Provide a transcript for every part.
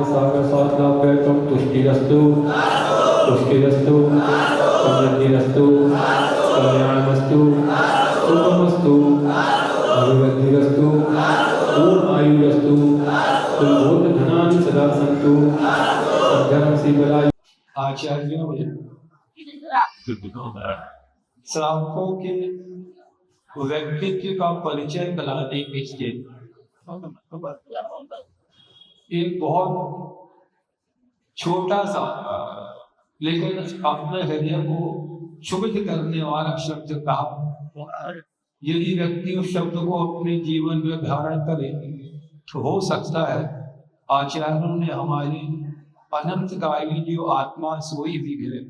सागरसाध्याभ्यर्थं तुष्टिरस्तु पुष्टिरस्तु समृद्धिरस्तु कल्याणमस्तु सुखमस्तु अभिवृद्धिरस्तु पूर्णायुरस्तु धनानि सदा सन्तु सद्धर्म शिवराय। आचार्यों में श्रावकों के व्यक्तित्व का परिचय कराने के लिए एक बहुत छोटा सा लेकिन अपने हृदय को क्षुभित करने वाला शब्द कहा। यदि व्यक्ति उस शब्द को अपने जीवन में धारण करे तो हो सकता है आचार्यों ने हमारी अनंत काली जो आत्मा सोई हुई है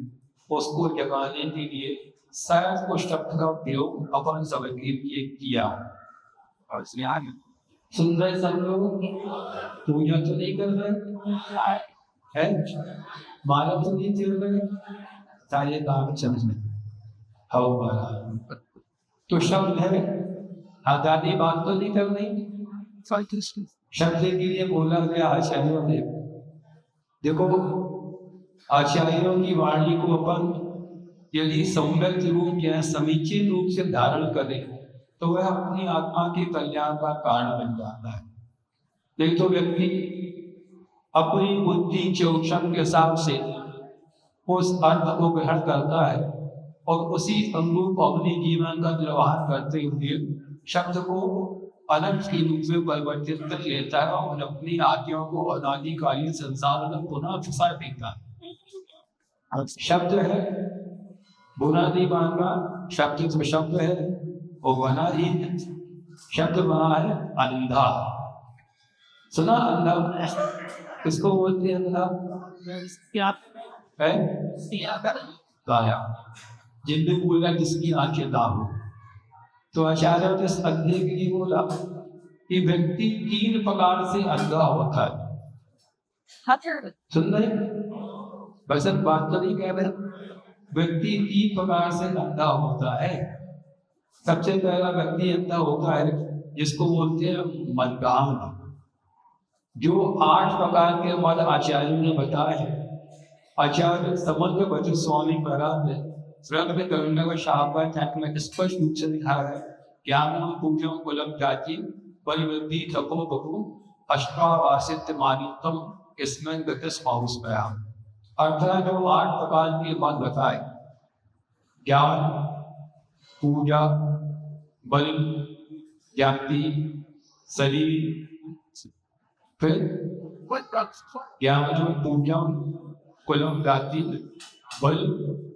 उसको जगाने के लिए शायद उस शब्द का प्रयोग अपन सबके लिए किया। और इसलिए आगे सुन रहे सब लोग, पूजा तो नहीं कर रहे है, माला तो नहीं चल रहे, सारे काम चल रहे तो शब्द है, आजादी बात तो नहीं करनी। शब्द के लिए बोला गया आचार्यों ने। देखो आचार्यों की वाणी को अपन यदि सम्यक रूप या समीचीन रूप से धारण करें तो वह अपनी आत्मा के कल्याण का कारण बन जाता है। नहीं तो व्यक्ति अपनी बुद्धि चौक्षण के हिसाब से उस अर्थ को ग्रहण करता है और उसी अनुरूप अपने जीवन का निर्वाह करते हुए शब्द को अनंत के रूप में परिवर्तित कर लेता है और अपनी आत्माओं को अनादिकालीन संसार में पुनः फंसा देता है। शब्द है बुरा नहीं मानना, शब्द तो शब्द है और बना ही शब्द बना है अंधा। सुना अंधा किसको बोलते हैं? अंधा है जिनमें बोला जिसकी आंखें ना हो। तो आचार्य ने इस अंधे के लिए बोला कि व्यक्ति 3 प्रकार से अंधा होता है। सुन रहे बस बात तो नहीं कह रहे। व्यक्ति 3 प्रकार से अंधा होता है। सबसे पहला व्यक्ति अंधा होता है जिसको बोलते हैं मदगाम, जो 8 प्रकार के मद आचार्यों ने बताया है। आचार्य समग्र बचन स्वामी महाराज ने में करुणा व शाहबाद में स्पष्ट रूप से लिखा है ज्ञान पूजो कुलम जाति परिवृद्धि तपो बहु अष्टावासित मानितम इसमें गतिस माउस में अर्थात जो 8 प्रकार के मद बताए, ज्ञान पूजा बल जाति शरीर, फिर ज्ञान पूजा कुलम जाति बल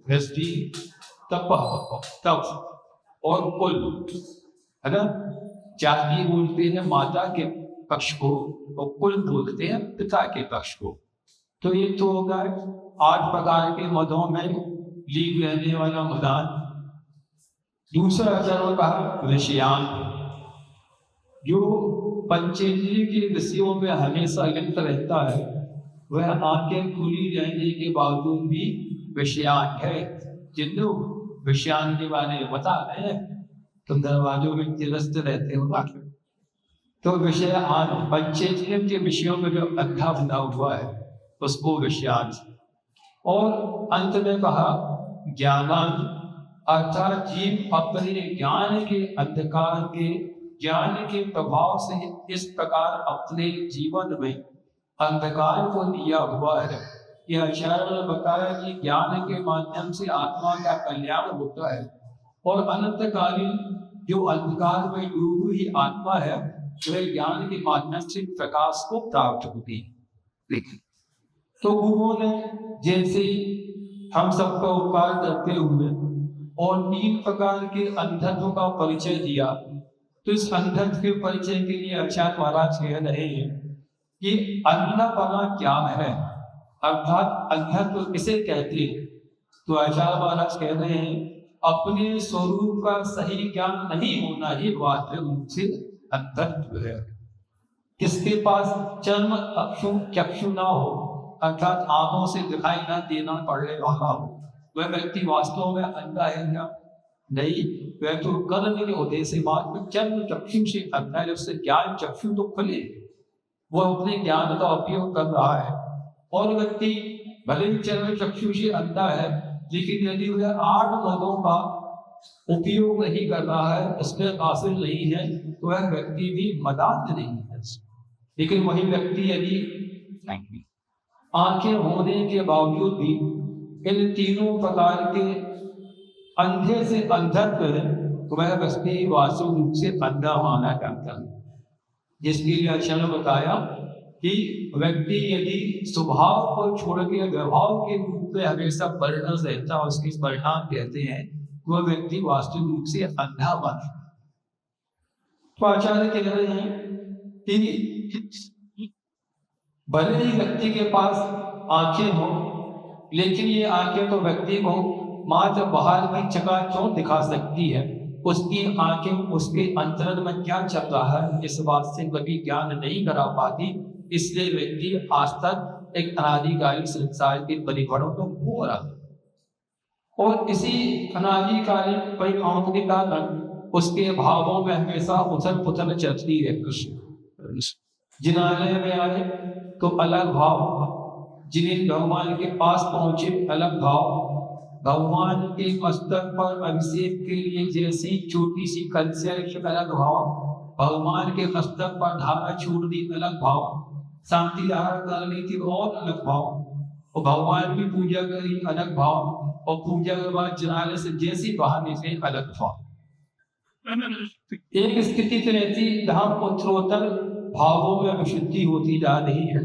वृष्टि तप और कुल है ना। जाति बोलते हैं माता के पक्ष को और कुल बोलते हैं पिता के पक्ष को। तो ये तो होगा 8 प्रकार के मदों में लीग रहने वाला मदान। दूसरा चरण का विषयान, जो पंचेंद्रिय के विषयों में हमेशा लिप्त रहता है, वह आंखें खुली रहने के बावजूद भी विषयान है। जिन लोग विषयान के बारे में बता रहे हैं तो दरवाजों में तिरस्त रहते हो। तो विषय पंचेंद्रिय के विषयों में जो अंधा बना हुआ है उसको विषयान। और अंत में कहा ज्ञानान, अर्थात जीव अपने ज्ञान के अंधकार के ज्ञान के प्रभाव से इस प्रकार अपने जीवन में अंधकार को लिया हुआ है। यह आचार्य ने बताया कि ज्ञान के माध्यम से आत्मा का कल्याण होता है और अनंतकालीन जो अंधकार में डूबी हुई आत्मा है वह ज्ञान के माध्यम से प्रकाश को प्राप्त होती है। तो गुरुओं ने जैसे हम सबका उपकार करते हुए और 3 प्रकार के अंधत्व का परिचय दिया, तो इस अंधत्व के परिचय के लिए आचार्य महाराज कह रहे हैं कि अंधापना क्या है, अर्थात अंधत्व किसे कहते हैं। तो आचार्य महाराज कह रहे हैं अपने स्वरूप का सही ज्ञान नहीं होना ही वास्तविक रूप से अंधत्व है। किसके पास चर्म चक्षु ना हो, अर्थात आंखों से दिखाई ना देना पड़ने वाला हो, वह व्यक्ति वास्तव में अंधा है क्या? नहीं, वह तो कर्म के होते से बात में चर्म चक्षु से अंधा है, उससे ज्ञान चक्षु तो खुले। वो अपने ज्ञान का उपयोग कर रहा है। और व्यक्ति भले ही चरण चक्षु से अंधा है, लेकिन यदि वह 8 मनों का उपयोग नहीं कर रहा है, उसमें हासिल नहीं है, तो वह व्यक्ति भी मदाद नहीं है। लेकिन वही व्यक्ति यदि आंखें होने के बावजूद भी इन तीनों प्रकार के अंधे से अंधत्व है, तो वह व्यक्ति वास्तविक रूप से अंधा माना जाता है। जिसके लिए अच्छा ने बताया कि व्यक्ति यदि स्वभाव को छोड़ के व्यवहार के रूप में हमेशा परिणत रहता है, उसके परिणाम कहते हैं, वह व्यक्ति वास्तविक रूप से अंधा बन। तो आचार्य कह रहे हैं कि भले ही व्यक्ति के पास आंखें हो, लेकिन ये आंखें तो व्यक्ति को मात्र बाहर की चकाचौंध दिखा सकती है। उसकी आंखें उसके अंतरंग में क्या चल रहा है इस बात से कभी ज्ञान नहीं करा पाती। इसलिए व्यक्ति आज तक एक अनादिकाली संसार के परिवारों को हो रहा है, और इसी अनादिकालीन परिणामों के कारण उसके भावों में हमेशा उथल पुथल चलती है। जिनालय में आए तो अलग भाव, जिन्हें भगवान के पास पहुंचे अलग भाव, भगवान के मस्तक पर अभिषेक के लिए जैसी छोटी सी कलसिया अलग भाव, भगवान के मस्तक पर धारा छोड़ दी अलग भाव, शांति धारा करनी थी और अलग भाव, और भगवान की पूजा करी अलग भाव, और पूजा के बाद जनाले से जैसी बाहर निकले अलग भाव। एक स्थिति से रहती जहां उत्तरोत्तर भावों में विशुद्धि होती जा रही है,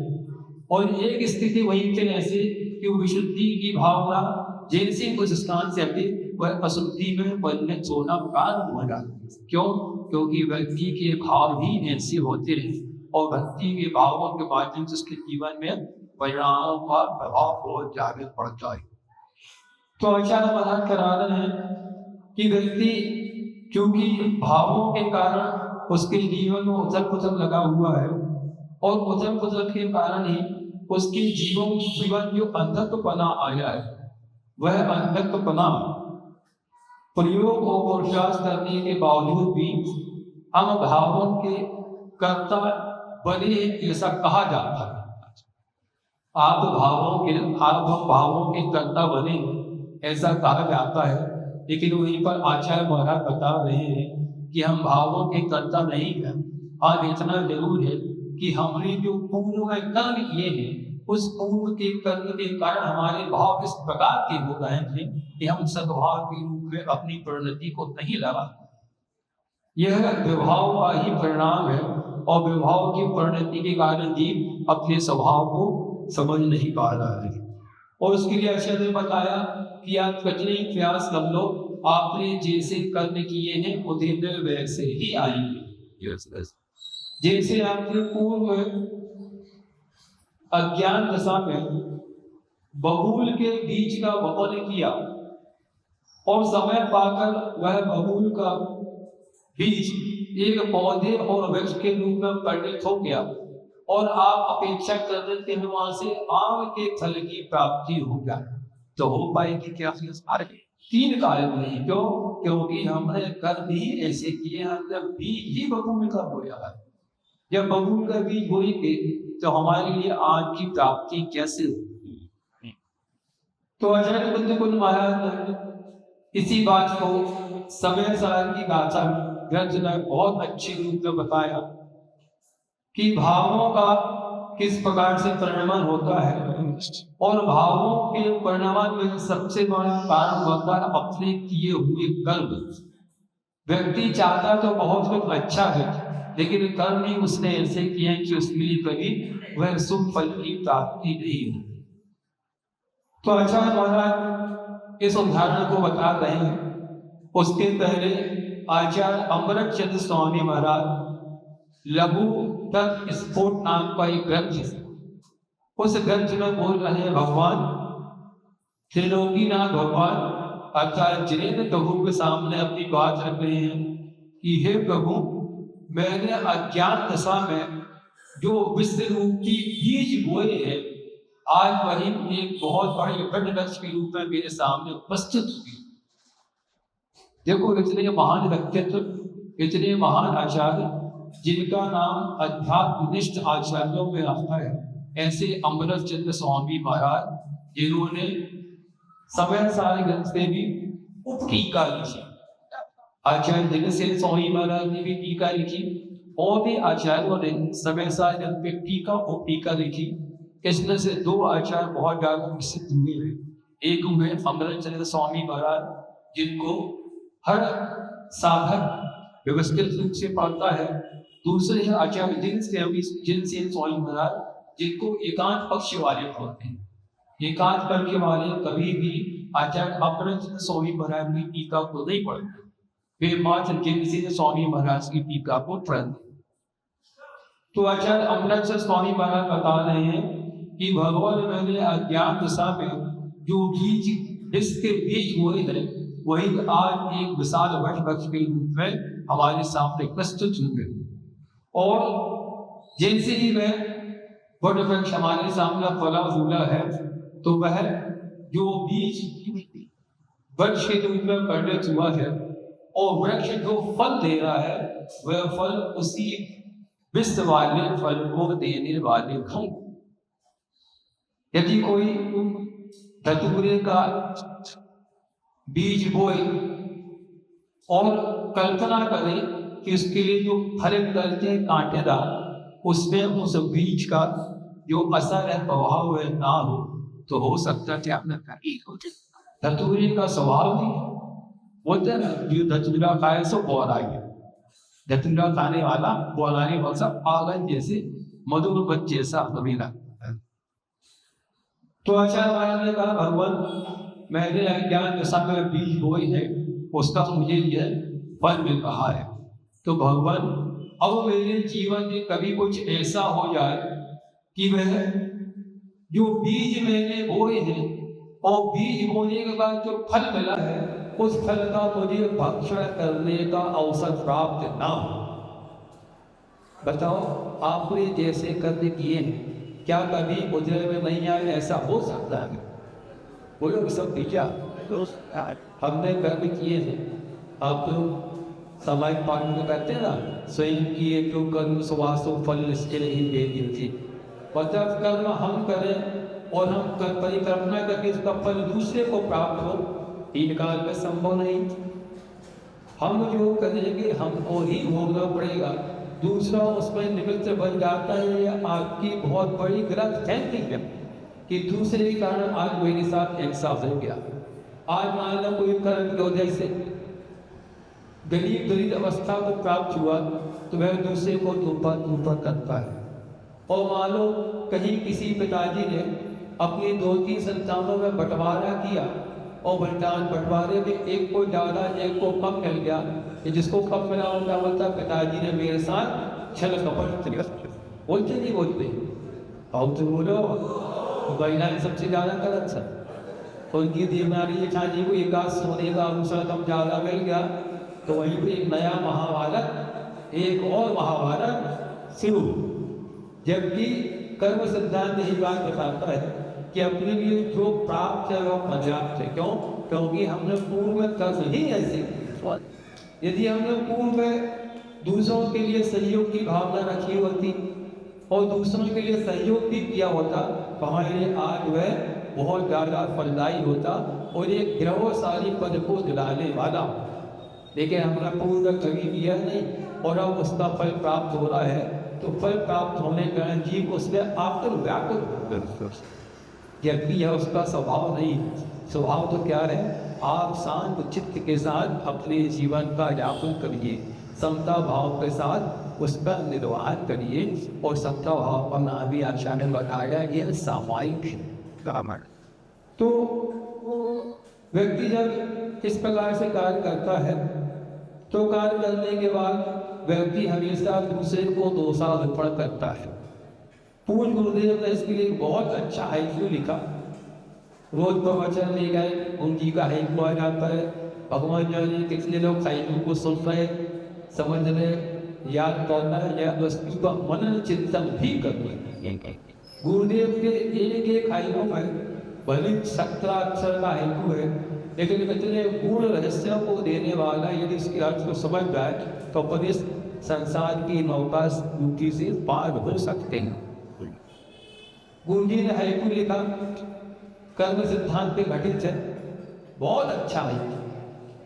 और एक स्थिति वही से ऐसे कि विशुद्धि की भावना जैसे उस स्थान से हटे वह अशुद्धि में परिणत होना प्रारंभ हो जाता है। क्यों? क्योंकि व्यक्ति के भाव ही ऐसे होते हैं, और भक्ति के भावों के माध्यम से उसके जीवन में परिणामों का प्रभाव बहुत ज्यादा पड़ता है। तो आचार्य महाराज करा रहे हैं कि व्यक्ति क्योंकि भावों के कारण उसके जीवन में उथल पुथल लगा हुआ है, और उथल पुथल के कारण ही उसके जीवन जो अंधत्वपना आया है, वह अंधत्वपना प्रयोग और पुरुषार्थ करने के बावजूद भी हम भावों के कर्ता बने ऐसा कहा जाता है। आप भावों के कर्ता बने ऐसा कहा जाता है, लेकिन वहीं पर आचार्य महाराज बता रहे हैं कि हम भावों के कर्ता नहीं हैं। आज इतना जरूर है कि हमने जो पूर्व में कर्म किए हैं, उस पूर्व के कर्म के कारण हमारे भाव इस प्रकार के हो गए हैं कि हम सद्भाव के रूप में अपनी परिणति को नहीं लगा। यह विभाव का ही परिणाम है, और विभाव की परिणति के कारण जीव अपने स्वभाव को समझ नहीं पा रहा है। और उसके लिए अक्षर ने बताया कि आप कठिन प्रयास कर लो, आपने जैसे कर्म किए हैं उधर वैसे ही आएंगे। जैसे आपने पूर्व अज्ञान दशा में बबूल के बीज का वपन किया, और समय पाकर वह बबूल का बीज एक पौधे और वृक्ष के रूप में परिणत हो गया, और आप अपेक्षा कर रहे थे वहां से आम के फल की प्राप्ति हो जाए, तो हो पाएगी क्या? 3 कारण नहीं। क्यों? क्योंकि हमने कर्म ही ऐसे किए हैं, जब बीज ही बबूल का बोया है। जब बबूल का बीज बोएंगे तो हमारे लिए आग की प्राप्ति कैसे होगी? तो आचार्य बुद्धकुल महाराज इसी बात को समय साल की गाथा ग्रंथ में बहुत अच्छी रूप में बताया कि भावों का किस प्रकार से परिणमन होता है, और भावों के परिणमन में सबसे बड़ा कारण होता है अपने किए हुए कर्म। व्यक्ति चाहता तो बहुत कुछ अच्छा है, लेकिन कर्म ही उसने ऐसे किए हैं कि उसके लिए कभी वह शुभ फल की प्राप्ति नहीं होती। तो आचार्य महाराज इस उदाहरण को बता रहे हैं। उसके पहले आचार्य अमृत चंद्र स्वामी महाराज लघु तक स्फोट नाम का एक ग्रंथ है, उस ग्रंथ में बोल रहे हैं भगवान त्रिलोकीनाथ भगवान अर्थात जिनेन्द्र प्रभु के सामने अपनी बात रख रहे हैं कि हे प्रभु, मैंने अज्ञान दशा में जो विश्व रूपी बीज बोए हैं, आज वही एक बहुत बड़े वृक्ष के रूप में मेरे सामने उपस्थित हुई। देखो, इतने महान व्यक्तित्व, इतने महान आचार्य जिनका नाम अध्यात्मनिष्ठ आचार्यों में आता है, ऐसे अमृत चंद्र स्वामी महाराज, जिन्होंने समय सारे ग्रंथ से भी टीका लिखी। आचार्य दिनसेन स्वामी महाराज ने भी टीका लिखी और भी आचार्यों ने समय सारे ग्रंथ पे टीका और टीका लिखी। इसमें से दो आचार्य बहुत ज्यादा प्रसिद्ध हुए हैं। एक हुए अमृत चंद्र स्वामी महाराज, जिनको हर साधक व्यवस्थित रूप से पढ़ता है। दूसरे हैं आचार्य दिनसेन स्वामी महाराज, जिनको एकांत पक्ष वाले पढ़ते हैं। एकांत पक्ष वाले कभी भी आचार्य अमृत चंद्र स्वामी महाराज की टीका को नहीं पढ़ते, वे मात्र दिनसेन स्वामी महाराज की टीका को पढ़ते। तो आचार्य अमृत चंद्र स्वामी महाराज बता रहे हैं कि भगवान मैंने अज्ञान दशा में जो बीज इसके बीज हुए थे, वही आज एक विशाल वृक्ष के रूप में हमारे सामने प्रस्तुत हुए। और जैसे ही वह वृक्ष हमारे सामने फला फूला है, तो वह जो बीज वृक्ष के रूप में परिणत हुआ है और वृक्ष जो फल दे रहा है, वह फल उसी विश्व वाले फल को देने वाले फल। यदि कोई धतूरे का बीज बोए और कल्पना करे कि उसके लिए जो फल करते हैं कांटेदार, उसमें उस बीज का जो असर है, प्रभाव है ना हो, तो हो सकता है आपने धतूरे का स्वभाव नहीं है। बोलते हैं ना, जो धतूरा खाए सो बोलाए। धतूरा खाने वाला बोलाने वाला पागल जैसे मधुर बच्चे सा कभी लगता है। तो आचार्य महाराज ने कहा, भगवान मैंने अज्ञान दशा में बीज बोई है, उसका मुझे यह फल मिल रहा है। तो भगवान अब मेरे जीवन में कभी कुछ ऐसा हो जाए कि वह जो बीज मैंने बोए हैं और बीज बोने के बाद जो फल मिला है, उस फल का मुझे भक्षण करने का अवसर प्राप्त ना हो। बताओ, आपने जैसे कर्म किए हैं, क्या कभी उजरे में नहीं आए? ऐसा हो सकता है? बोलो सब क्या हमने कर्म किए हैं। आप लोग समाज पाठ में कहते हैं ना, स्वयं किए जो कर्म सुवासो फल निश्चय नहीं दे थी। मतलब कर्म हम करें और हम परिकल्पना करके इसका फल दूसरे को प्राप्त हो, तीन काल में संभव नहीं। हम जो करेंगे हमको ही भोगना पड़ेगा, दूसरा उसमें निमित्त बन जाता है। यह आपकी बहुत बड़ी गलत थिंकिंग है कि दूसरे के कारण आज मेरे साथ ऐसा हो गया। आज मान लो कोई कर्म की वजह से गरीब अवस्था को प्राप्त हुआ, तो वह दूसरे को ऊपर करता है। और मान लो कहीं किसी पिताजी ने अपनी 2-3 संतानों में बंटवारा किया और बंटवारे में एक को ज़्यादा एक को कम मिल गया, जिसको कम मिला होगा बोलता पिताजी ने मेरे साथ छल कपट बोलते नहीं बोलते। और तो बोलो महिलाएं सबसे ज़्यादा गलत सर, उनकी देवनारी छाजी को एक सोने का अवसर कम ज़्यादा मिल गया, तो वहीं पर एक नया महाभारत, एक और महाभारत शुरू। जबकि कर्म सिद्धांत यही बात बताता है कि अपने लिए जो प्राप्त है वह पर्याप्त है। क्यों? क्योंकि हमने पूर्व में कर्म ही ऐसे। यदि हमने पूर्व में दूसरों के लिए सहयोग की भावना रखी होती और दूसरों के लिए सहयोग भी किया होता, तो हमारे लिए आज वह बहुत ज़्यादा फलदायी होता और एक ग्रहशाली पद को दिलाने वाला। लेकिन हमने पूर्व में कभी किया नहीं और अब उसका फल प्राप्त हो रहा है, तो फल प्राप्त होने का जीव उसमें आकर व्याकुल, जबकि यह उसका स्वभाव नहीं। स्वभाव तो क्या है? आप शांत चित्त के साथ अपने जीवन का यापन करिए, समता भाव के साथ उसका निर्वाह करिए। और समता भाव पर नाभि आचार्य ने बताया यह सामायिक काम। तो व्यक्ति जब इस प्रकार से कार्य करता है, तो कार्य करने के बाद व्यक्ति हमेशा दूसरे को दोषारोपण करता है। पूज्य गुरुदेव ने इसके लिए बहुत अच्छा हाइकू लिखा। रोज प्रवचन ले गए, उनकी का हाइकू आ जाता है। भगवान जाने कितने लोग हाइकू को सुन रहे, समझ रहे, याद करना है या वस्तु का मनन चिंतन भी करना। गुरुदेव के एक हाइकू है, भले 17 अक्षर का हाइकू है, लेकिन इतने पूर्ण रहस्यों को देने वाला, यदि इसके अर्थ को समझ जाए तो उपदेश संसार की नौका ऊँची से पार हो सकते हैं। गुरु जी ने हaiku लिखा, कर्म सिद्धांत पे घटित है, बहुत अच्छा है।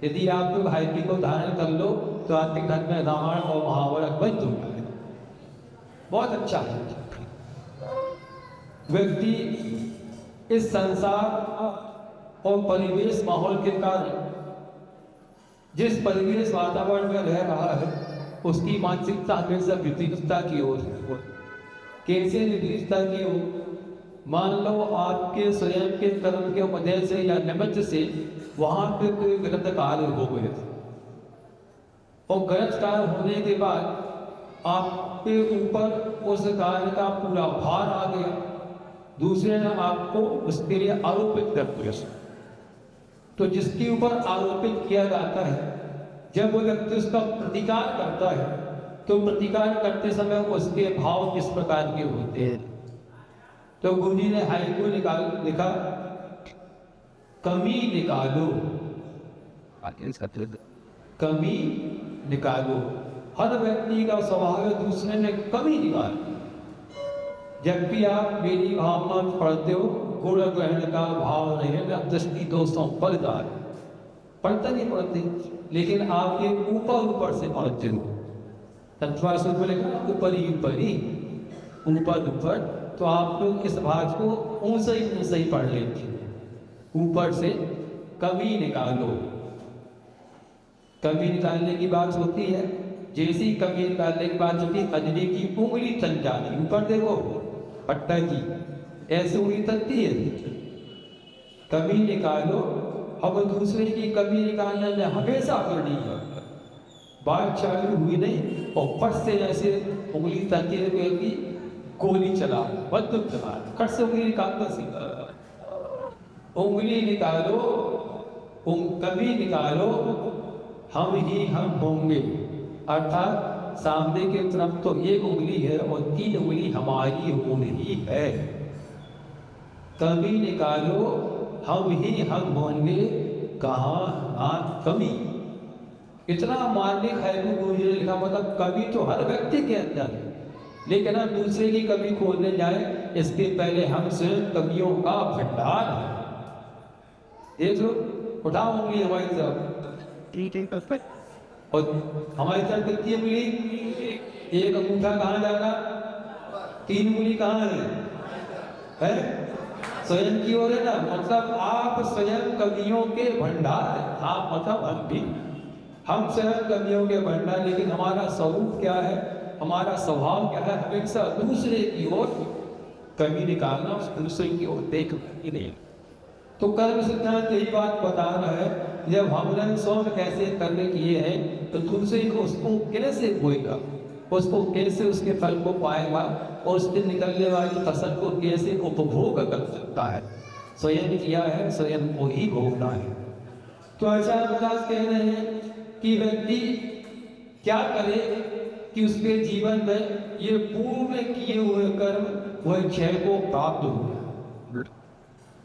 यदि आप लोग हaiku को धारण कर लो तो आपके घर में रामायण और महाभारत बन चुका है। बहुत अच्छा है। व्यक्ति इस संसार और परिवेश माहौल के कारण जिस परिवेश वातावरण में रह रहा है उसकी मानसिकता हमेशा विपरीतता की ओर है। कैसे विपरीतता की ओर? मान लो आपके स्वयं के कर्म के वजह से या निमित्त से वहां पे कोई गलत कार्य हो गए और गलत कार्य होने के बाद आपके ऊपर उस कार्य का पूरा भार आ गया, दूसरे ने आपको उसके लिए आरोपित कर दिया। तो जिसके ऊपर आरोपित किया जाता है, जब वो व्यक्ति उसका प्रतिकार करता है तो प्रतिकार करते समय उसके भाव किस प्रकार के होते हैं? तो गुरु जी ने haiku लिखा, कमी निकालो, कमी निकालो। हर व्यक्ति का स्वभाव है दूसरे ने कमी निकाल। जब भी आप मेरी भावना पढ़ते हो, गुण ग्रहण का भाव रहेगा, दृष्टि दोस्तों पढ़ता है, पढ़ते नहीं पढ़ते, लेकिन आप ये ऊपर से पढ़ते हो। तत्वा से बोलेगा ऊपर ही ऊपर, तो आप लोग इस भाग को ऊंचा ही पढ़ लेते हो। ऊपर से कमी निकालो। कमी निकालने की बात होती है, जैसी कमी निकालने की बात होती है, अजनी की उंगली चल जाती। ऊपर देखो पट्टा जी, ऐसे उंगली चलती है। कमी निकालो। अब दूसरे की कमी निकालने में हमेशा करनी है। बात चालू हुई नहीं और फट से ऐसे उंगली तलती है कि गोली चला, बंदूक चला, फट से उंगली निकालना सीखा। उंगली निकालो, कमी निकालो, हम होंगे। अर्थात सामने की तरफ तो एक उंगली है और 3 उंगली हमारी उंगली है। कमी निकालो, हम होंगे, कहाँ ना कमी। इतना मार्मिक haiku गुरु जी ने लिखा। मतलब कमी तो हर व्यक्ति के अंदर है, लेकिन हम दूसरे की कमी खोजने जाए इसके पहले हम स्वयं कमियों का भंडार है। ये जो उठाओ उंगली हमारी तरफ, और हमारी तरफ कितनी उंगली? एक अंगूठा कहाँ जाएगा? 3 उंगली कहाँ है? स्वयं की ओर है ना। मतलब आप स्वयं कमियों के भंडार है। आप मतलब हम स्वयं कमियों के भंडार, लेकिन हमारा स्वरूप क्या है, हमारा स्वभाव क्या है? हमेशा दूसरे की ओर कमी निकालना, उस दूसरे की ओर देखना नहीं। तो कर्म सिद्धांत यही बात बता रहा है, जब हमने स्वयं कैसे करने किए हैं तो दूसरे को उसको कैसे होएगा, उसको कैसे उसके फल को पाएगा और उससे निकलने वाली फसल को कैसे उपभोग कर सकता है। स्वयं किया है, स्वयं को ही भोगना है। तो आचार्य प्रकाश कह रहे हैं कि व्यक्ति क्या करे कि उसके जीवन में ये पूर्व में किए हुए कर्म वह क्षय को प्राप्त हो।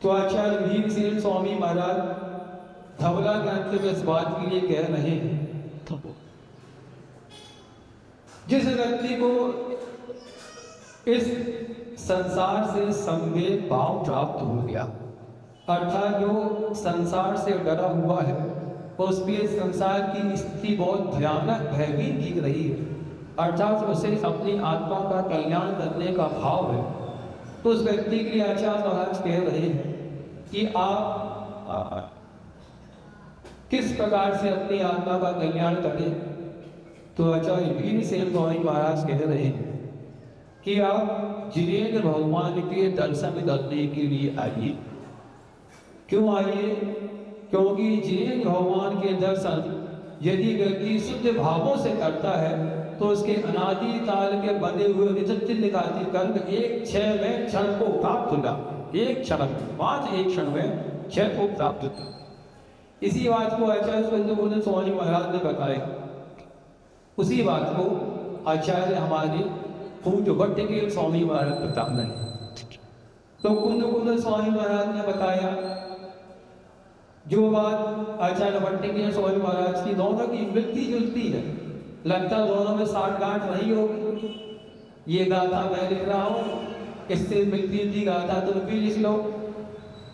तो आचार्य भीमसेन स्वामी महाराज धवला ग्रंथ में इस बात के लिए कह रहे हैं, जिस व्यक्ति को इस संसार से संवेद भाव प्राप्त हो गया, अर्थात जो संसार से डरा हुआ है, उसके संसार की स्थिति बहुत भयानक भयभीत दिख रही है, अर्थात उसे अपनी आत्मा का कल्याण करने का भाव है, तो उस व्यक्ति के लिए आचार्य महाराज कह रहे हैं कि आप किस प्रकार से अपनी आत्मा का कल्याण करें। तो आचार्य भीमसेन स्वामी महाराज कह रहे हैं कि आप जिनेन्द्र भगवान के दर्शन करने के लिए आइए। क्यों आइए? क्योंकि जिनेन्द्र भगवान के दर्शन यदि व्यक्ति शुद्ध भावों से करता है तो उसके अनादि काल के बने हुए नित्य निकाती कर्म एक क्षण में क्षण को प्राप्त होगा। एक क्षण, मात्र एक क्षण में क्षय को प्राप्त होता। इसी बात को आचार्य स्वामी महाराज ने बताया। उसी बात को आचार्य हमारे पूज्य भट्ट के स्वामी महाराज बता रहे हैं। तो कुंद स्वामी महाराज ने बताया जो बात आचार्य भट्ट के स्वामी महाराज की दोनों की वृत्ति जुलती है। लगता दोनों में साठ गांठ नहीं होगी। ये गाथा मैं लिख रहा हूँ, इससे मिलती जुलती गाथा तुम भी लिख लो,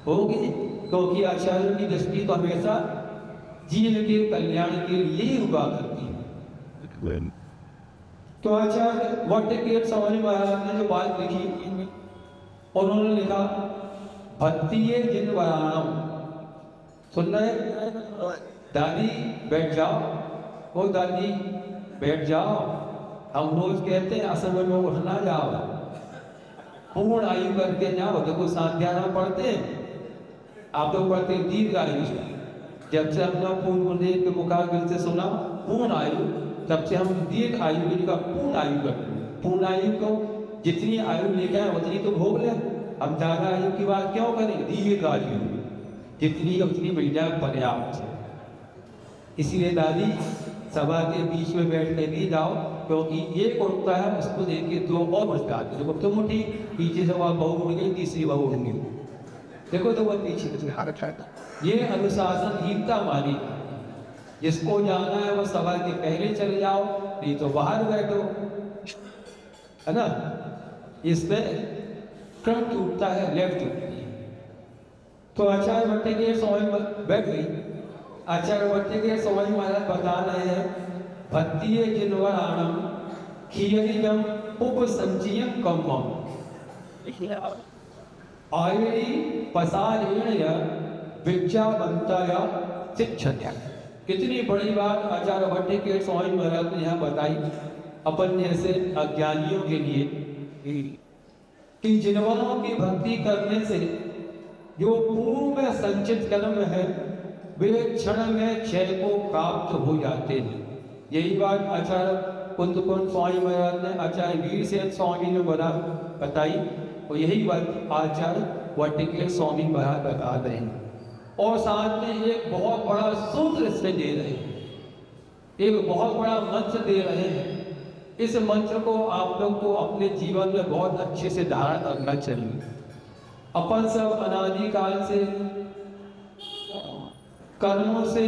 होगी। क्योंकि आचार्यों की दृष्टि तो हमेशा जीव के कल्याण के लिए ही हुआ करती है। तो आचार्य वट्टकेर स्वामी महाराज ने जो बात लिखी, उन्होंने लिखा भक्तिये जिन वराणम। सुन रहे दादी? बैठ जाओ, ओ दादी बैठ जाओ। हम रोज कहते हैं असमय में उठना जाओ, पूर्ण आयु करके जाओ। देखो सांध्याना पढ़ते हैं, आप लोग पढ़ते हैं दीर्घ आयु। जब से हमने पूर्ण के मुखाग्र से सुना पूर्ण आयु, तब से हम दीर्घ आयु का पूर्ण आयु करते हैं। पूर्ण आयु को जितनी आयु लेकर आए उतनी तो भोग ले, हम ज्यादा आयु की बात क्यों करें? दीर्घ आयु जितनी उतनी मिल जाए पर्याप्त। इसीलिए दादी सभा के बीच में बैठ के नहीं जाओ, क्योंकि एक उठता है उसको देख के दो और बच जाते। देखो तुम उठी, पीछे से वह बहू उठ गई, तीसरी बहू उठ गई, देखो तो वह पीछे। ये अनुशासनहीनता मानी। जिसको जाना है वो सभा के पहले चले जाओ, नहीं तो बाहर बैठो, है ना। इसमें क्रम टूटता है, लेफ्ट टूटती है। तो आचार्य भट्टकेर स्वामी बैठ गई। आचार्य भट्टकेर स्वामी महाराज बता रहे हैं भक्तिये जिनवराणम खियरिजम उपसंचयम कम्मम आयरी पसारेण विद्यावंताया शिक्षण। कितनी बड़ी बात आचार्य भट्टकेर स्वामी महाराज ने यहाँ बताई अपन जैसे अज्ञानियों के लिए कि जिनवरों की भक्ति करने से जो पूर्व में संचित कर्म है वे क्षण में क्षय को प्राप्त हो जाते हैं। यही बात आचार्य कुंदकुंड स्वामी महाराज ने आचार्य वीरसेन स्वामी ने बताई, और यही बात आचार्य भट्टकेर स्वामी महाराज बता रहे हैं। और साथ में एक बहुत बड़ा सूत्र इससे दे रहे हैं, एक बहुत बड़ा मंत्र दे रहे हैं। इस मंत्र को आप लोग को अपने जीवन में बहुत अच्छे से धारण करना चाहिए। अपन सब अनादिकाल से कर्मों से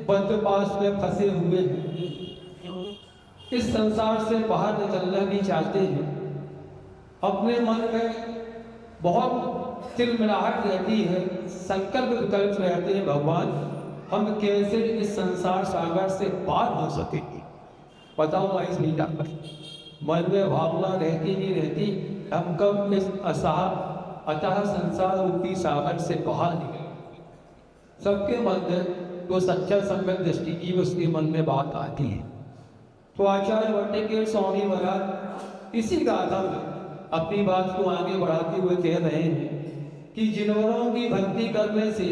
बद्ध पास में फंसे हुए हैं, इस संसार से बाहर निकलना भी चाहते हैं। अपने मन में बहुत तिलमिलाहट रहती है, संकल्प विकल्प रहते हैं, भगवान हम कैसे इस संसार सागर से पार हो सकेंगे, बताओ मैं इस लीला पर। मन में भावना रहती नहीं रहती, हम कब इस अतः संसार रूपी सागर से बाहर निकले। सबके मन में तो सच्चा सम्यक दृष्टि की उसके मन में बात आती है। तो आचार्य भट्टकेर स्वामी महाराज इसी गाथा में अपनी बात को आगे बढ़ाते हुए कह रहे हैं कि जिनवरों की भक्ति करने से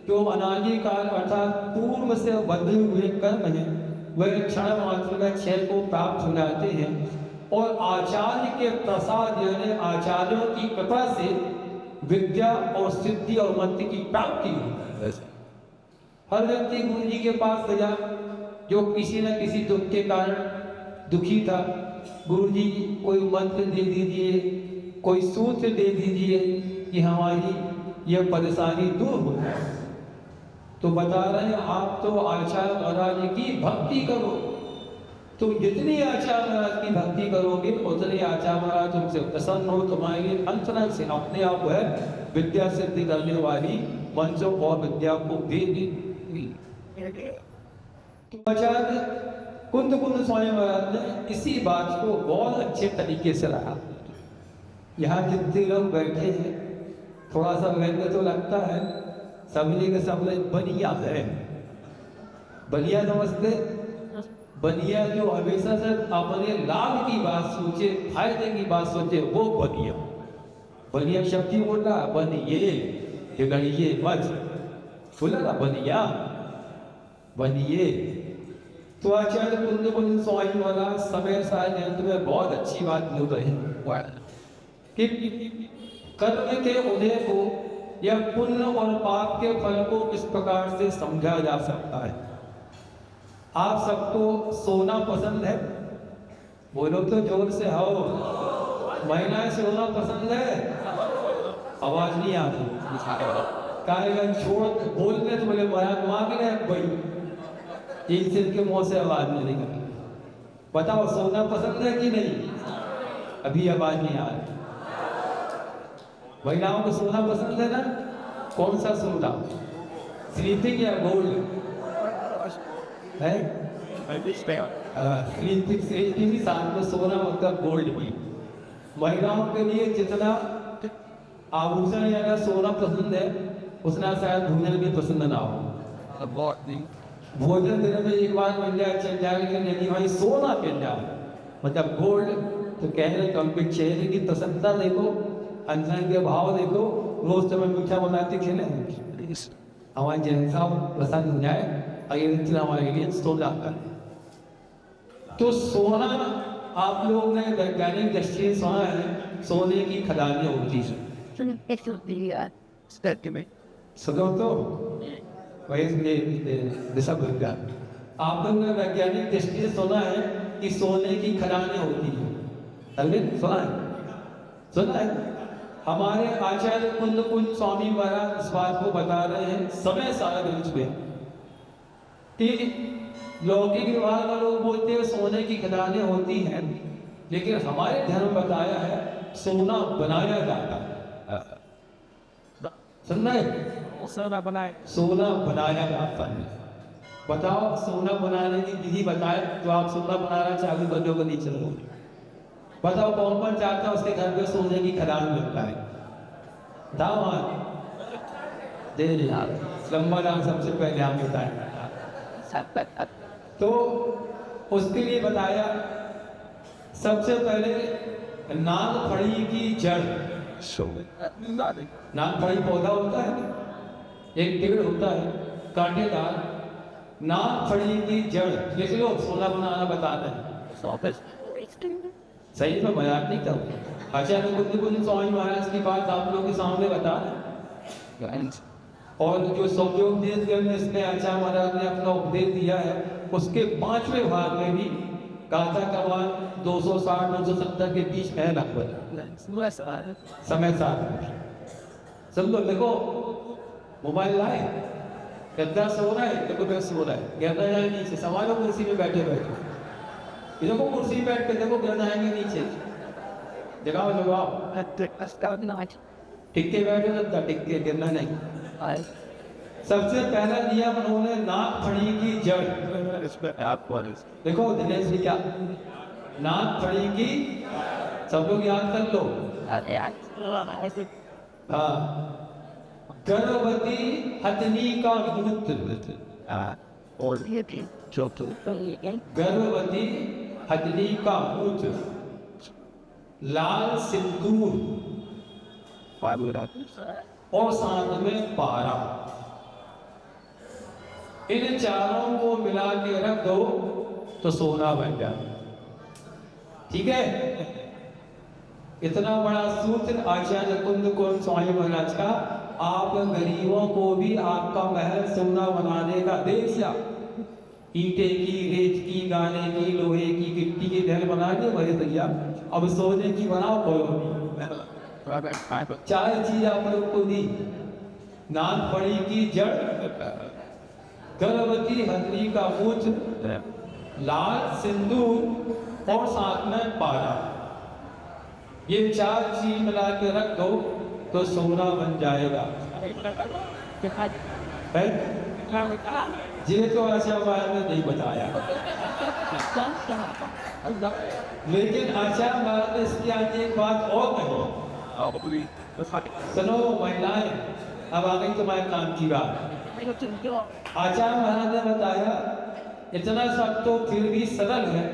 जो अनादिकाल अर्थात पूर्व से बंधे हुए कर्म हैं वह क्षण मात्र में क्षय को प्राप्त हो जाते हैं, और आचार्य के प्रसाद यानी आचार्यों की कृपा से विद्या और सिद्धि और मंत्र की प्राप्ति होती है। हर व्यक्ति गुरु जी के पास गया जो किसी न किसी दुख के कारण दुखी था, गुरु जी कोई मंत्र दे दीजिए, कोई सूत्र दे दीजिए कि हमारी यह परेशानी दूर हो जाए। तो बता रहे हैं आप तो आचार्य महाराज की भक्ति करो, तुम जितनी आचार्य महाराज की भक्ति करोगे उतनी आचार्य महाराज तुमसे प्रसन्न हो, तुम्हारे लिए अंतरंग से अपने आप है विद्या सिद्धि करने वाली मंत्रों और विद्या को दे दी। तो आचार्य कुंद स्वामी महाराज ने इसी बात को बहुत अच्छे तरीके से रखा। यहाँ जितने लोग बैठे हैं थोड़ा सा व्यंग्य तो लगता है, सबले के सबले बनिया है। बनिया समझते? बनिया जो हमेशा से अपने लाभ की बात सोचे, फायदे की बात सोचे, वो बनिया। बनिया शब्द ही बोल रहा, बनिए ये गणिए मत बोला ना, बनिया बनिए। तो आचार्य कुंद स्वामी वाला समय साल में बहुत अच्छी बात बोल रहे हैं कि कर्म के उदय को या पुण्य और पाप के फल को इस प्रकार से समझा जा सकता है। आप सबको सोना पसंद है? बोलो तो जोर से, हो महिलाएं सोना पसंद है? आवाज नहीं आती। कार्यगन छोड़ बोलने तो बोले मांग रहे भाई, एक सिर के मुंह से आवाज नहीं निकली। बताओ सोना पसंद है कि नहीं? अभी आवाज नहीं आ रही। महिलाओं को सोना पसंद है ना? कौन सा सोना? स्लीपिंग या गोल्ड है? स्लीपिंग से भी साथ में सोना मतलब गोल्ड भी। महिलाओं के लिए जितना आभूषण या अगर सोना पसंद है उतना शायद भोजन भी पसंद ना हो। भोजन दिन में एक बार मिल जाए चल जाए, लेकिन भाई सोना मिल जाए मतलब गोल्ड, तो कह रहे कभी चेहरे की प्रसन्नता देखो, अंदर के भाव देखो, रोज समय मीठा बनाते खेले हमारे जैसा पसंद हो जाए, अगर हमारे लिए सोना कर। तो सोना आप लोग ने वैज्ञानिक दृष्टि से सुना है सोने की खदानें होती है। सुनो तो आप लोग ने वैज्ञानिक दृष्टि से सुना है कि सोने की खदानें होती है। सुना है हमारे आचार्य कुंद कुंज स्वामी महाराज इस बात को बता रहे हैं समय सारांश में कि लौकिक विभाग में लोग बोलते हैं सोने की खदानें होती हैं, लेकिन हमारे धर्म बताया है सोना बनाया जाता है। सुनना है? सोना बनाया जाता है। बताओ सोना बनाने की विधि बताए तो आप सोना बनाना चालू कर दोगे नहीं चलोगे? बताओ कौन कौन चाहता है उसके घर पे सोने की खदान मिलता है? दामाद दे लंबा नाम सबसे पहले हम बताए। तो उसके लिए बताया सबसे पहले नागफड़ी की जड़। नागफड़ी पौधा होता है, एक पेड़ होता है कांटेदार, नागफड़ी की जड़ लिख लो, सोना बनाना बताते हैं। सही में मजाक नहीं करता। आचार्य कुंद कुंज स्वामी महाराज की बात आप लोगों के सामने बता रहे। और जो सौम्योपदेश ग्रंथ इसमें आचार्य महाराज ने अपना उपदेश दिया है उसके 5वें भाग में भी गाथा का मान 260-270 के बीच है लगभग समय साथ। सब लोग देखो मोबाइल लाए, गद्दा सो रहा है, देखो क्या सो रहा है, गद्दा जाए नीचे, सवालों कुर्सी में बैठे बैठे देखो कुर्सी बैठ के देखो गद्दा आएंगे नीचे, जगाओ लगाओ, टिक्के बैठे गद्दा, टिक्के गिरना नहीं। सबसे पहला नियम उन्होंने नागफड़ी की जड़। देखो दिनेश जी क्या नागफड़ी की, सब लोग याद कर लो। हाँ, गर्भवती हथनी का मूत्र, गर्भवती हथनी का मूत्र, लाल सिंदूर और साथ में पारा, इन चारों को मिला के रख दो तो सोना बन जाए। ठीक है? इतना बड़ा सूत्र आचार्य कुंद कुंज स्वामी महाराज का। आप गरीबों को भी आपका महल सोना बनाने का दे दिया, ईंटे की, रेत की, गाने की, लोहे की, गिट्टी की महल बना के वही भैया, अब सोने की बनाओ कॉलोनी। चार चीज आप लोग को दी, नागफड़ी की जड़, गर्भवती हथनी का मूत्र, लाल सिंदूर और साथ में पारा, ये चार चीज मिला के रख दो तो सोना बन जाएगा। ये तो आचार्य महाराज ने नहीं बताया, लेकिन आचार्य महाराज ने इसके आगे एक बात और कही। सुनो महिलाएं, अब आ गई तुम्हारे काम की बात। आचार्य महाराज ने बताया इतना सब तो फिर भी सरल है,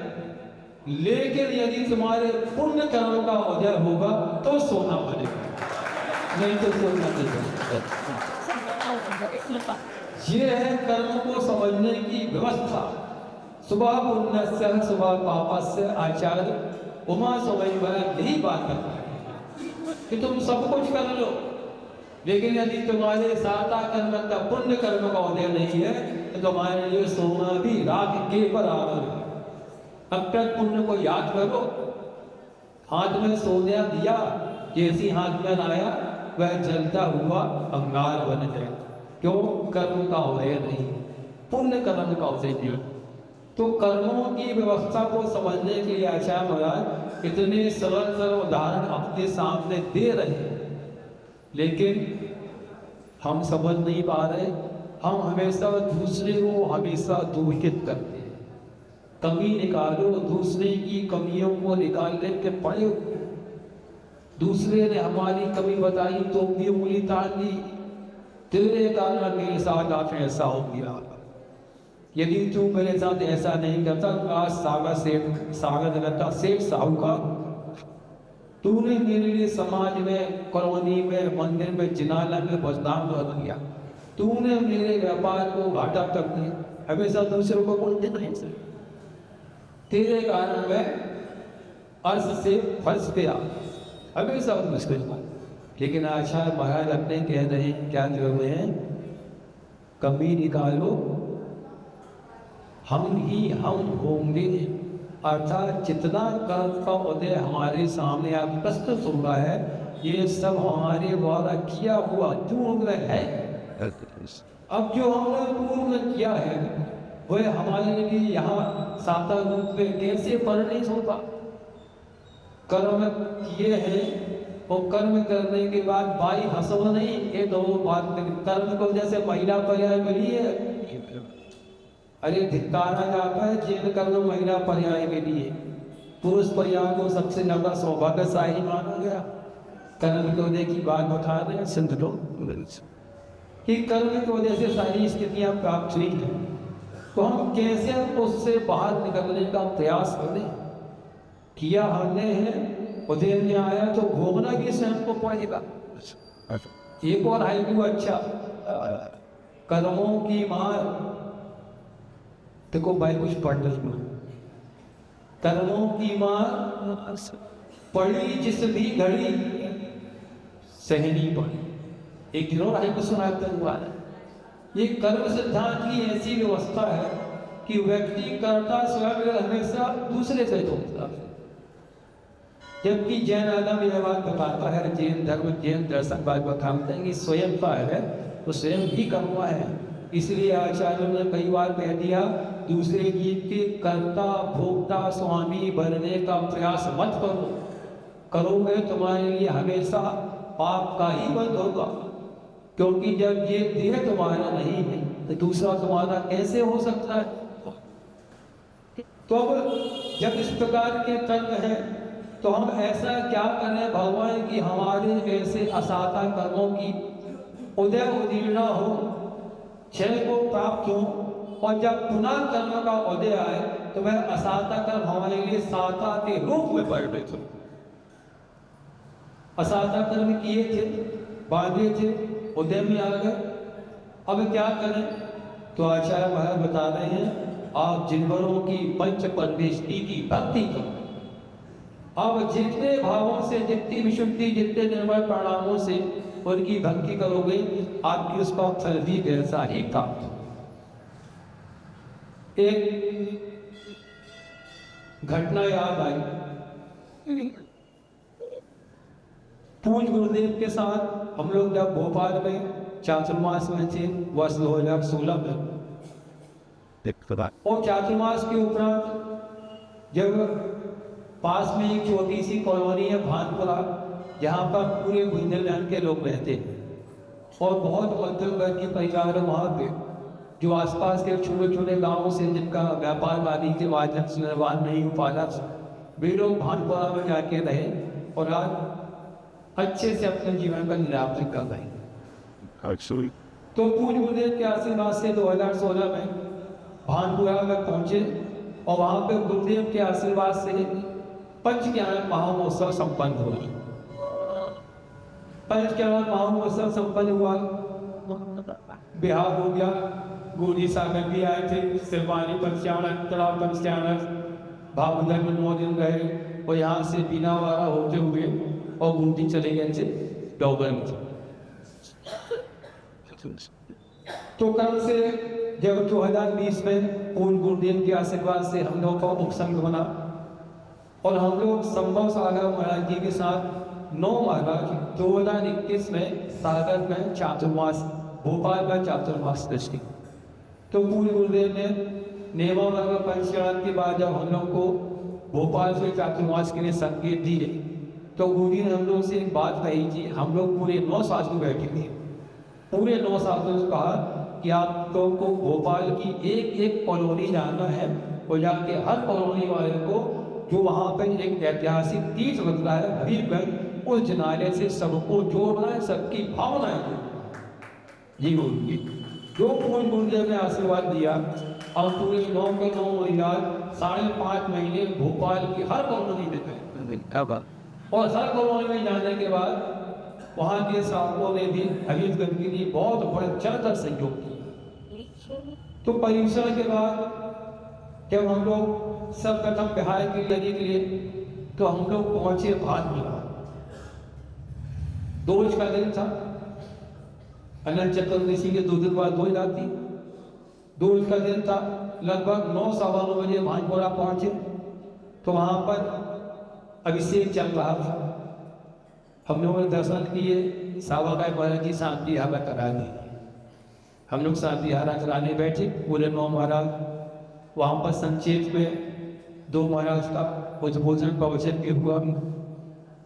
लेकिन यदि तुम्हारे पुण्य कर्म का उदय होगा तो सोना बनेगा, नहीं तो सोना नहीं बनेगा। ये है कर्म को समझने की व्यवस्था। सुबह पुण्य से सुबह पापा से आचार्य उमा स्वामी महाराज यही बात करता है कि तुम सब कुछ कर लो, लेकिन यदि तुम्हारे साता कर्म का पुण्य कर्म का उदय नहीं है तो तुम्हारे लिए सोना भी राख के बराबर है। अब तक पुण्य को याद करो, हाथ में सोना दिया, जैसी हाथ में लाया वह जलता हुआ अंगार बन जाए। क्यों? कर्म का उदय नहीं, पुण्य कर्म का उदय नहीं। तो कर्मों की व्यवस्था को समझने के लिए आचार्य महाराज इतने सरल सरल उदाहरण अपने सामने दे रहे हैं, लेकिन हम समझ नहीं पा रहे। हम हमेशा दूसरे को हमेशा दोषित करते हैं। कमी निकालो, दूसरे की कमियों को निकालने के पड़े। दूसरे ने हमारी कमी बताई तो भी उंगली तान दी, तेरे कारण मेरे साथ आज ऐसा हो गया। यदि तू मेरे साथ ऐसा नहीं करता आज सागर रहता सेठ साहूकार। तूने मेरे लिए समाज में, कॉलोनी में, मंदिर में, जिनाला में बदनाम कर दिया। तूने मेरे व्यापार को घाटा कर दिया। हमेशा दूसरों को बोलते नहीं सर, तेरे कारण मैं अर्श से फंस गया। हमेशा मुश्किल। लेकिन आचार्य महाराज अपने कह रहे हैं, क्या कह रहे हैं? कमी निकालो, हम ही हम होंगे। अर्थात जितना कर्म का उदय हमारे सामने आप प्रस्तुत हो रहा है, ये सब हमारे द्वारा किया हुआ पूर्ण है। अब जो हमने पूर्ण किया है वह हमारे लिए यहाँ साकार रूप में कैसे परिणित होगा? कर्म किए हैं और कर्म करने के बाद भाई हंसो नहीं, ये तो बात कर्म को जैसे महिला पर्याय मिली है। अरे धिक्कारा जाता है जिन कर्म महिला पर्याय के लिए, पुरुष पर्याय को सबसे ज्यादा सौभाग्यशाली माना गया। कर्म की वजह की बात बता रहे हैं संत लोग कि कर्म की वजह से सारी स्थितियां प्राप्त हुई हैं, तो हम कैसे उससे बाहर निकलने का प्रयास करें? किया हमने है, उदय में आया तो भोगना भी स्वयं को पड़ेगा। एक और हाइकू अच्छा, कर्मों की मार। देखो भाई कुछ पढ़ लो। कर्मों की मार पड़ी जिस भी घड़ी सहनी पड़ी। एक गिरोह हाइकू सुनाते हुआ है। ये कर्म सिद्धांत की ऐसी व्यवस्था है कि व्यक्ति कर्ता स्वयं हमेशा दूसरे से होता है। जबकि जैन आदम यह बात बताता है, जैन धर्म जैन दर्शन बात बताते हैं कि स्वयं का है तो स्वयं ही कर्मा है। इसलिए आचार्यों ने कई बार कह दिया, दूसरे जीव के कर्ता भोक्ता स्वामी बनने का प्रयास मत करो। करोगे तुम्हारे लिए हमेशा पाप का ही बंध होगा, क्योंकि जब ये देह तुम्हारा नहीं है तो दूसरा तुम्हारा कैसे हो सकता है? तो अब जब इस प्रकार के तर्क है तो हम ऐसा क्या करें भगवान की हमारे ऐसे असाता कर्मों की उदय उदीर्णा हो, क्षय को प्राप्त हो, और जब पुनः कर्म का उदय आए तो वह असाता कर्म हमारे लिए साता के रूप में परिणित हो। असाता कर्म किए थे, बांधे थे, उदय में आ गए, अब क्या करें? तो आचार्य महाराज बता रहे हैं, आप जिनवरों की पंच परमेष्टि की भक्ति करो। अब जितने भावों से, जितनी विशुद्धि, जितने निर्मल प्रणामों से उनकी भक्ति करोगे, आपकी उसका फल भी वैसा ही प्राप्त हो। एक घटना याद आई। पूज्य गुरुदेव के साथ हम लोग जब भोपाल में चातुर्मास में थे वर्ष 2016 में, और चातुर्मास के उपरांत जब पास में एक छोटी सी कॉलोनी है भानपुरा, जहाँ पर पूरे बुंदेलखंड के लोग रहते और बहुत मध्यम वर्ग के परिवार वहाँ पे, जो आसपास के छोटे छोटे गांवों से जिनका व्यापार वादी के माध्यम से निर्वाह नहीं हो पाता, वे लोग भानपुरा में जाके रहे और आज अच्छे से अपने जीवन का निर्वाह कर रहे हैं। तो पूज्य गुरुदेव के आशीर्वाद से 2016 में भानपुरा में पहुंचे और वहाँ पे गुरुदेव के आशीर्वाद से पंचज्ञान महोत्सव संपन्न हुआ। पंचज्ञान महोत्सव संपन्न हुआ, बिहार हो गया, गुरुजी साहब भी आए थे, सिरवानी पंचानन, तड़ाव पंचानन, भावनगर में 9 दिन रहे और यहाँ से बीनावाड़ा होते हुए और गुरुजी चले गए थे डोगर में। तो कल से जब 2020 में पूर्ण गुरुदेव के आशीर्वाद से हम लोग का उपसंग बना और हम लोग संभव सागर महाराज जी के साथ 9 मार्च 2021 में सागर में चातुर्मास, भोपाल में चातुर्मास दृष्टि। तो पूर्ण गुरुदेव ने नेमावर परिचालन के बाद जब हम लोग को भोपाल से चातुर्मास के लिए संकेत दिए तो गुरु ने हम लोग से एक बात कही थी। हम लोग पूरे 9 साधु बैठे थे, पूरे 9 साधुओं से कहा कि आप लोगों को भोपाल की एक एक कॉलोनी जाना है और जाके हर कॉलोनी वाले को जो वहाँ पर एक ऐतिहासिक तीर्थ बदला है हबीबगंज, उस जनाले से सबको जोड़ना है, सबकी भावनाएं जोड़ना। जी गुरु जी जो पूर्ण गुरुदेव ने आशीर्वाद दिया और पूरे 9 के 9 महीना 5.5 महीने भोपाल की हर कॉलोनी में गए और हर कॉलोनी में जाने के बाद वहाँ के साधुओं ने भी हबीबगंज के लिए बहुत बड़ा चढ़कर सहयोग किया। तो परीक्षण के बाद जब हम लोग सब कदम बिहार के लिए तो हम लोग पहुंचे भादमिया। 2 का दिन था, अनंत चतुर्दशी के 2 दिन बाद 2 राती 2 का दिन था। लगभग 9-9:15 बजे भानपुरा पहुंचे तो वहां पर अभिषेक चल रहा था। हम लोगों ने दर्शन किए, सावा का महाराज जी शांति हारा करा दी। हम लोग शांति हारा कराने बैठे, पूरे 9 महाराज वहाँ पर संक्षेप में 2 महाराज का उद्बोधन प्रवचन के हुआ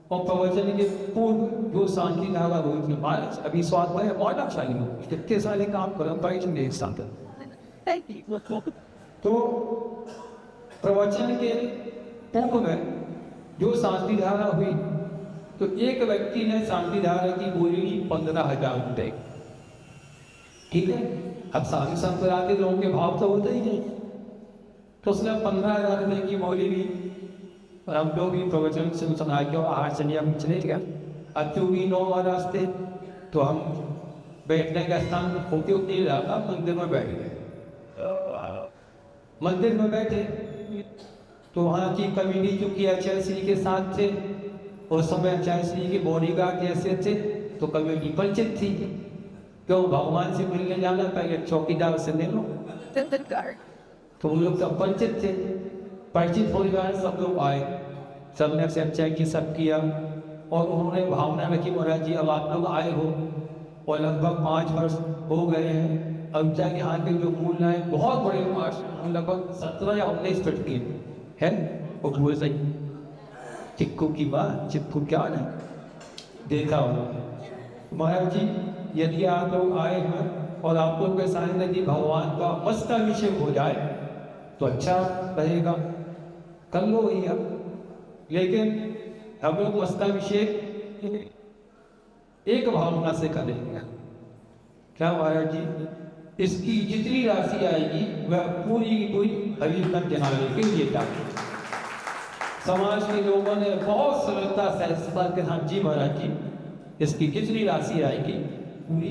और प्रवचन के पूर्व जो शांति धारा हुई थी। महाराज अभी स्वाद है मॉडल शाही कितने सारे काम करम पाई एक साथ। तो प्रवचन के पूर्व में जो शांति धारा हुई तो एक व्यक्ति ने शांति धारा की बोली ली 15,000 रुपये। ठीक है, अब साधु संप्रदाय के लोगों के भाव तो होते ही नहीं, तो उसने 15,000 रुपये की बोली ली और हम लोग भी प्रवचन से सुना के आहार चलिए हम चले गया। अब चूँकि 9 महाराज थे तो हम बैठने का स्थान होते होते रहा था, मंदिर में बैठ गए। मंदिर में बैठे तो वहाँ की कमेटी चूँकि आचार्य श्री के साथ थे, उस समय आचार्य श्री के बॉडीगार्ड जैसे थे तो कमेटी परिचित थी। क्यों भगवान से मिलने जाना, पहले चौकीदार से ले लो। तो हम लोग सब परिचित थे, परिचित परिवार सब लोग आए, सबने एक्सेप्ट की सब किया और उन्होंने भावना रखी महाराज जी अब आप लोग आए हो और लगभग 5 वर्ष हो गए हैं। अब जाके यहाँ के जो मूल है बहुत बड़े मार्च लगभग 17 या 19 फीट की है वो भूल सही चिक्कू की बात, चिक्कू क्या नहीं देखा हो। महाराज जी यदि आप लोग आए हैं और आप लोग के सामने यदि भगवान का मस्ताभिषेक हो जाए तो अच्छा रहेगा, कर लो भैया। लेकिन हम लोग मस्ताभिषेक एक भावना से करेंगे। क्या महाराज जी, इसकी जितनी राशि आएगी वह पूरी की पूरी हबीबगंज जनाले के लिए जाएगी। समाज के लोगों ने बहुत सरलता सहजता के साथ जी महाराज जी इसकी जितनी राशि आएगी पूरी